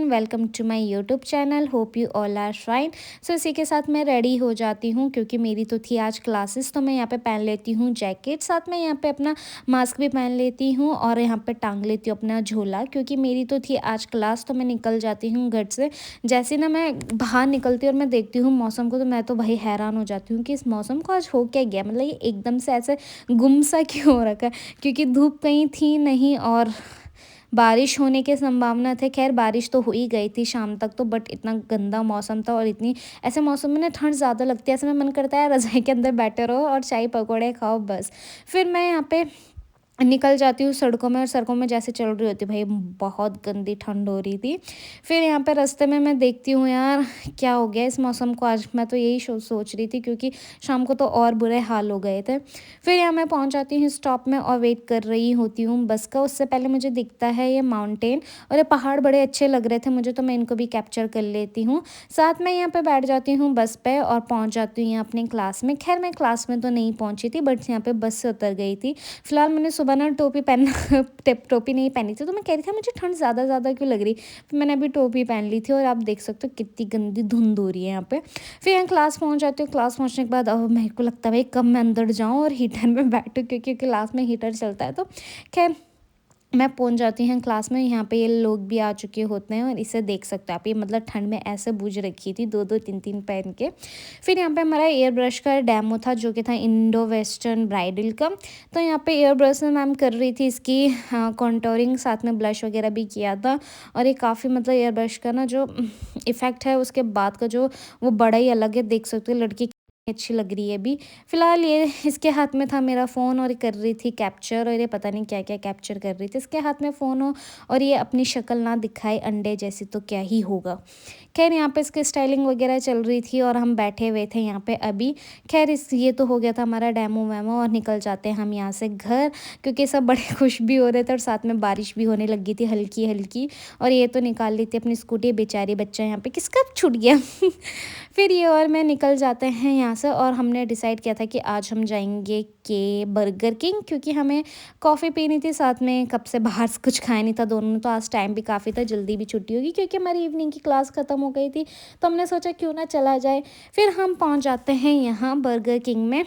Welcome to my YouTube channel. Hope you all are fine. So इसी के साथ मैं रेडी हो जाती हूँ क्योंकि मेरी तो थी आज क्लासेस, तो मैं यहाँ पे पहन लेती हूँ जैकेट, साथ में यहाँ पे अपना मास्क भी पहन लेती हूँ और यहाँ पे टांग लेती हूँ अपना झोला क्योंकि मेरी तो थी आज क्लास। तो मैं निकल जाती हूँ घर से। जैसे ना मैं बाहर निकलती हूँ और मैं देखती हूँ मौसम को, तो मैं तो भाई हैरान हो जाती हूँ कि इस मौसम को आज हो क्या गया, मतलब ये एकदम से ऐसे गुम सा क्यों हो रखा है। क्योंकि धूप कहीं थी नहीं और बारिश होने की संभावना थे। खैर बारिश तो हो ही गई थी शाम तक तो, बट इतना गंदा मौसम था और इतनी ऐसे मौसम में ना ठंड ज़्यादा लगती है। ऐसे में मन करता है रज़ाई के अंदर बैठे रहो और चाय पकौड़े खाओ बस। फिर मैं यहाँ पे निकल जाती हूँ सड़कों में, और सड़कों में जैसे चल रही होती भाई बहुत गंदी ठंड हो रही थी। फिर यहाँ पे रास्ते में मैं देखती हूँ यार क्या हो गया इस मौसम को आज। मैं तो यही सोच रही थी क्योंकि शाम को तो और बुरे हाल हो गए थे। फिर यहाँ मैं पहुँच जाती हूँ स्टॉप में और वेट कर रही होती हूँ बस का। उससे पहले मुझे दिखता है ये माउंटेन और ये पहाड़ बड़े अच्छे लग रहे थे मुझे, तो मैं इनको भी कैप्चर कर लेती हूँ। साथ में यहाँ पे बैठ जाती हूँ बस पे और पहुँच जाती हूँ यहाँ अपनी क्लास में। खैर मैं क्लास में तो नहीं पहुँची थी, बट यहाँ पे बस से उतर गई थी। फिलहाल मैंने सुबह ना टोपी पहनना टोपी नहीं पहनी थी, तो मैं कह रही थी मुझे ठंड ज़्यादा क्यों लग रही। फिर मैंने अभी टोपी पहन ली थी और आप देख सकते हो कितनी गंदी धुंध हो रही है यहाँ पे। फिर यहाँ क्लास पहुँच जाती हूँ। क्लास पहुँचने के बाद अब मेरे को लगता है भाई कब मैं अंदर जाऊँ और हीटर में बैठूँ क्योंकि क्लास में हीटर चलता है। तो खैर मैं पहुंच जाती हूँ क्लास में। यहाँ पे ये लोग भी आ चुके होते हैं और इसे देख सकते हो आप, ये मतलब ठंड में ऐसे बूझ रखी थी दो दो तीन तीन पहन के। फिर यहाँ पे हमारा एयर ब्रश का डेमो था जो कि था इंडो वेस्टर्न ब्राइडल का। तो यहाँ पे एयर ब्रश में मैम कर रही थी इसकी कॉन्टोरिंग, साथ में ब्लश वगैरह भी किया था। और ये काफ़ी मतलब एयर ब्रश का ना जो इफ़ेक्ट है उसके बाद का जो वो बड़ा ही अलग है। देख सकते हो लड़की अच्छी लग रही है अभी। फ़िलहाल ये इसके हाथ में था मेरा फ़ोन और ये कर रही थी कैप्चर, और ये पता नहीं क्या क्या कैप्चर कर रही थी। इसके हाथ में फ़ोन हो और ये अपनी शक्ल ना दिखाए अंडे जैसी तो क्या ही होगा। खैर यहाँ पे इसकी स्टाइलिंग वगैरह चल रही थी और हम बैठे हुए थे यहाँ पे अभी। खैर इस ये तो हो गया था हमारा डेमो वेमो और निकल जाते हैं हम यहाँ से घर, क्योंकि सब बड़े खुश भी हो रहे थे और साथ में बारिश भी होने लगी थी हल्की हल्की। और ये तो निकाल ली थी अपनी स्कूटी, बेचारी बच्चा यहाँ पे किसका छूट गया। फिर ये और मैं निकल जाते हैं यहाँ से और हमने डिसाइड किया था कि आज हम जाएंगे के बर्गर किंग, क्योंकि हमें कॉफ़ी पीनी थी, साथ में कब से बाहर से कुछ खाया नहीं था दोनों ने। तो आज टाइम भी काफ़ी था, जल्दी भी छुट्टी होगी क्योंकि हमारी इवनिंग की क्लास ख़त्म हो गई थी। तो हमने सोचा क्यों ना चला जाए। फिर हम पहुँच जाते हैं यहाँ बर्गर किंग में।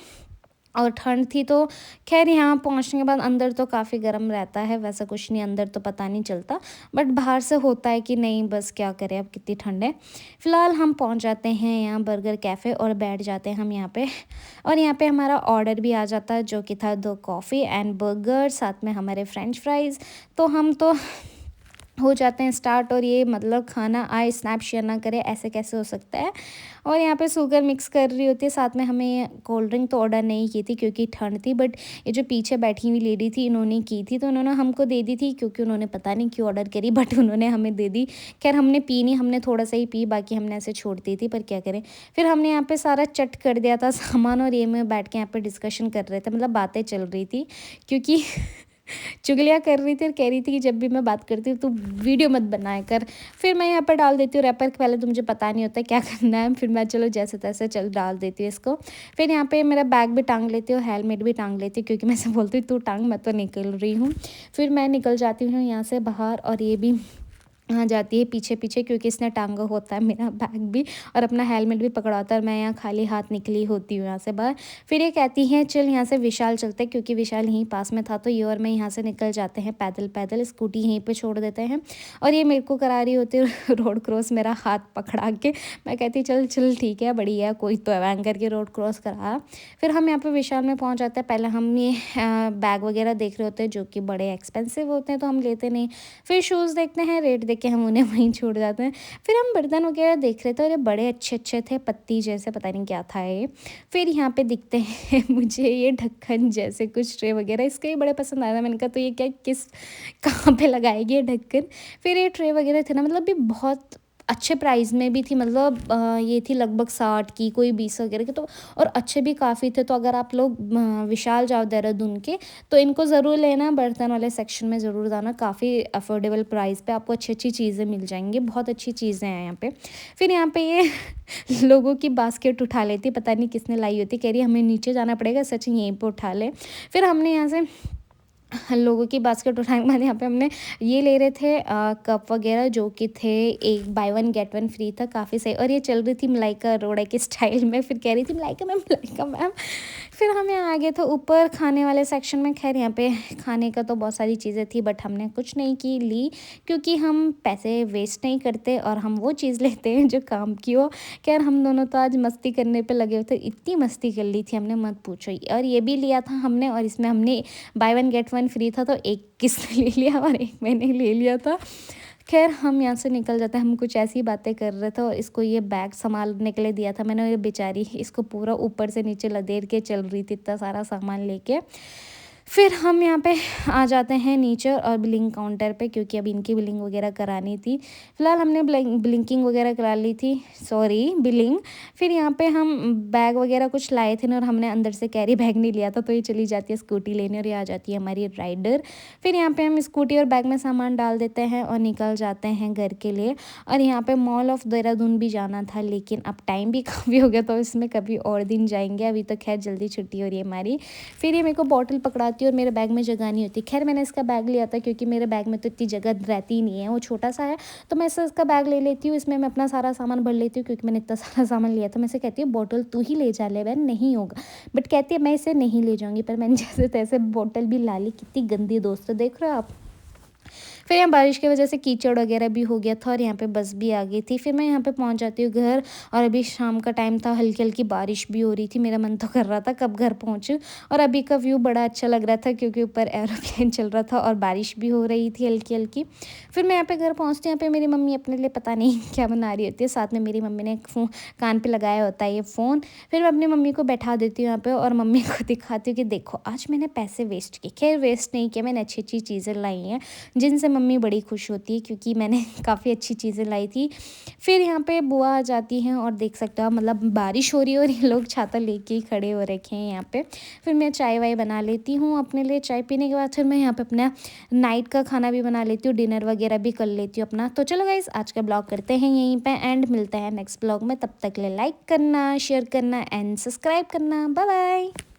और ठंड थी तो खैर यहाँ पहुँचने के बाद अंदर तो काफ़ी गर्म रहता है, वैसा कुछ नहीं अंदर तो पता नहीं चलता, बट बाहर से होता है कि नहीं बस क्या करें अब कितनी ठंड है। फ़िलहाल हम पहुँच जाते हैं यहाँ बर्गर कैफ़े और बैठ जाते हैं हम यहाँ पे। और यहाँ पे हमारा ऑर्डर भी आ जाता है जो कि था 2 कॉफ़ी एंड बर्गर, साथ में हमारे फ्रेंच फ्राइज़। तो हम तो हो जाते हैं स्टार्ट, और ये मतलब खाना आए स्नैप शेयर ना करे ऐसे कैसे हो सकता है। और यहाँ पे शुगर मिक्स कर रही होती है, साथ में हमें कोल्ड ड्रिंक तो ऑर्डर नहीं की थी क्योंकि ठंड थी, बट ये जो पीछे बैठी हुई लेडी थी इन्होंने की थी, तो उन्होंने हमको दे दी थी क्योंकि उन्होंने पता नहीं क्यों ऑर्डर करी, बट उन्होंने हमें दे दी। खैर हमने पी नहीं, हमने थोड़ा सा ही पी, बाकी हमने ऐसे छोड़ दी थी, पर क्या करें। फिर हमने यहाँ पे सारा चट कर दिया था सामान, और ये में बैठ के यहाँ पे डिस्कशन कर रहे थे, मतलब बातें चल रही थी क्योंकि चुगलियाँ कर रही थी और कह रही थी कि जब भी मैं बात करती हूँ तो वीडियो मत बनाया कर। फिर मैं यहाँ पर डाल देती हूँ रैपर, पहले तो मुझे पता नहीं होता क्या करना है, फिर मैं चलो जैसे तैसे चल डाल देती हूँ इसको। फिर यहाँ पे मेरा बैग भी टांग लेती हूँ, हेलमेट भी टांग लेती हूँ क्योंकि मैं से बोलती हूँ तू टांग, मैं तो निकल रही हूँ। फिर मैं निकल जाती हूँ यहाँ से बाहर, और ये भी आ जाती है पीछे पीछे क्योंकि इसने टांगा होता है मेरा बैग भी और अपना हेलमेट भी पकड़ा होता है, और मैं यहाँ खाली हाथ निकली होती हूँ यहाँ से बाहर। फिर ये कहती हैं चल यहाँ से विशाल चलते हैं, क्योंकि विशाल यहीं पास में था। तो ये और मैं यहाँ से निकल जाते हैं पैदल पैदल, स्कूटी यहीं पे छोड़ देते हैं। और ये मेरे को करा रही होती है रोड क्रॉस, मेरा हाथ पकड़ा के। मैं कहती चल चल ठीक है बढ़िया, कोई तो है करके रोड क्रॉस करा। फिर हम यहाँ पे विशाल में पहुँच जाते हैं। पहले हम ये बैग वगैरह देख रहे होते हैं जो कि बड़े एक्सपेंसिव होते हैं, तो हम लेते नहीं। फिर शूज़ देखते हैं, रेट देख के हम उन्हें वहीं छोड़ जाते हैं। फिर हम बर्तन वगैरह देख रहे थे और ये बड़े अच्छे अच्छे थे, पत्ती जैसे, पता नहीं क्या था ये। फिर यहाँ पे दिखते हैं मुझे ये ढक्कन जैसे कुछ ट्रे वगैरह, इसके ही बड़े पसंद आया था। मैंने कहा तो ये क्या किस कहाँ पे लगाएगी ये ढक्कन। फिर ये ट्रे वगैरह थे ना, मतलब भी बहुत अच्छे प्राइस में भी थी, मतलब ये थी लगभग 60 की, कोई 20 वगैरह की, तो और अच्छे भी काफ़ी थे। तो अगर आप लोग विशाल जाओ देहरादून के तो इनको ज़रूर लेना, बर्तन वाले सेक्शन में ज़रूर जाना, काफ़ी अफोर्डेबल प्राइस पे आपको अच्छी अच्छी चीज़ें मिल जाएंगी, बहुत अच्छी चीज़ें हैं यहाँ पे। फिर यहाँ पे ये लोगों की बास्केट उठा लेती, पता नहीं किसने लाई होती, कह रही हमें नीचे जाना पड़ेगा, सच यहीं पर उठा ले। फिर हमने यहाँ से लोगों की बास्केट उठाने के बाद यहाँ पे हमने ये ले रहे थे कप वगैरह, जो कि थे एक by one get one free था, काफ़ी सही। और ये चल रही थी मलाइका अरोड़ा के स्टाइल में, फिर कह रही थी मलाइका मैम, मलाइका मैम। फिर हम यहाँ आ गए थे ऊपर खाने वाले सेक्शन में। खैर यहाँ पे खाने का तो बहुत सारी चीज़ें थी, बट हमने कुछ नहीं की ली, क्योंकि हम पैसे वेस्ट नहीं करते और हम वो चीज़ लेते हैं जो काम की हो। खैर हम दोनों तो आज मस्ती करने पे लगे हुए थे, इतनी मस्ती कर ली थी हमने, मत पूछो। और ये भी लिया था हमने, और इसमें हमने by one get one free था, तो एक किसने ले लिया और एक मैंने ले लिया था। खैर हम यहाँ से निकल जाते हैं, हम कुछ ऐसी बातें कर रहे थे और इसको ये बैग संभालने के लिए दिया था मैंने, ये बेचारी इसको पूरा ऊपर से नीचे लदेड़ के चल रही थी इतना सारा सामान लेके। फिर हम यहाँ पे आ जाते हैं नीचे और बिलिंग काउंटर पे, क्योंकि अब इनकी बिलिंग वगैरह करानी थी। फ़िलहाल हमने ब्लिंकिंग वगैरह करा ली थी, सॉरी बिलिंग। फिर यहाँ पे हम बैग वगैरह कुछ लाए थे ना, और हमने अंदर से कैरी बैग नहीं लिया था, तो ये चली जाती है स्कूटी लेने और ये आ जाती है हमारी राइडर। फिर यहाँ पे हम स्कूटी और बैग में सामान डाल देते हैं और निकल जाते हैं घर के लिए। और यहाँ पे मॉल ऑफ देहरादून भी जाना था, लेकिन अब टाइम भी काफ़ी हो गया, तो इसमें कभी और दिन जाएंगे, अभी तो खैर जल्दी छुट्टी हो रही है हमारी। फिर ये मेरे को बॉटल पकड़ाती और मेरे बैग में जगह नहीं होती। खैर मैंने इसका बैग लिया था, क्योंकि मेरे बैग में तो इतनी जगह रहती ही नहीं है, वो छोटा सा है, तो मैं इसका बैग ले लेती हूँ, इसमें मैं अपना सारा सामान भर लेती हूँ, क्योंकि मैंने इतना सारा सामान लिया था। मैं इसे कहती हूँ बॉटल तू ही ले जा ले बहन, नहीं होगा, बट कहती है मैं इसे नहीं ले जाऊँगी, पर मैंने जैसे तैसे बॉटल भी ला ली। कितनी गंदी दोस्त है, देख रहे हो आप। फिर यहाँ बारिश की वजह से कीचड़ वगैरह भी हो गया था और यहाँ पे बस भी आ गई थी। फिर मैं यहाँ पे पहुँच जाती हूँ घर, और अभी शाम का टाइम था, हल्की हल्की बारिश भी हो रही थी। मेरा मन तो कर रहा था कब घर पहुँचूँ, और अभी का व्यू बड़ा अच्छा लग रहा था, क्योंकि ऊपर एरोप्लेन चल रहा था और बारिश भी हो रही थी हल्की हल्की। फिर मैं यहाँ पे घर पहुँचती हूँ, यहाँ पे मेरी मम्मी अपने लिए पता नहीं क्या बना रही होती है, साथ में मेरी मम्मी ने एक कान पर लगाया होता है ये फ़ोन। फिर मैं अपनी मम्मी को बैठा देती हूँ यहाँ पे, और मम्मी को दिखाती हूँ कि देखो आज मैंने पैसे वेस्ट किए। खैर वेस्ट नहीं किया, मैंने अच्छी अच्छी चीज़ें लाई हैं, जिनसे मम्मी बड़ी खुश होती है, क्योंकि मैंने काफ़ी अच्छी चीज़ें लाई थी। फिर यहाँ पे बुआ आ जाती हैं, और देख सकते हो आप, मतलब बारिश हो रही है और ये लोग छाता लेके ही खड़े हो रखे हैं यहाँ पे। फिर मैं चाय वाय बना लेती हूँ अपने लिए। चाय पीने के बाद फिर मैं यहाँ पे अपना नाइट का खाना भी बना लेती हूँ, डिनर वगैरह भी कर लेती हूँ अपना। तो चलो गाइस, आज का ब्लॉग करते हैं यहीं पे एंड, मिलते हैं नेक्स्ट ब्लॉग में। तब तक के लिए लाइक करना, शेयर करना एंड सब्सक्राइब करना। Bye bye.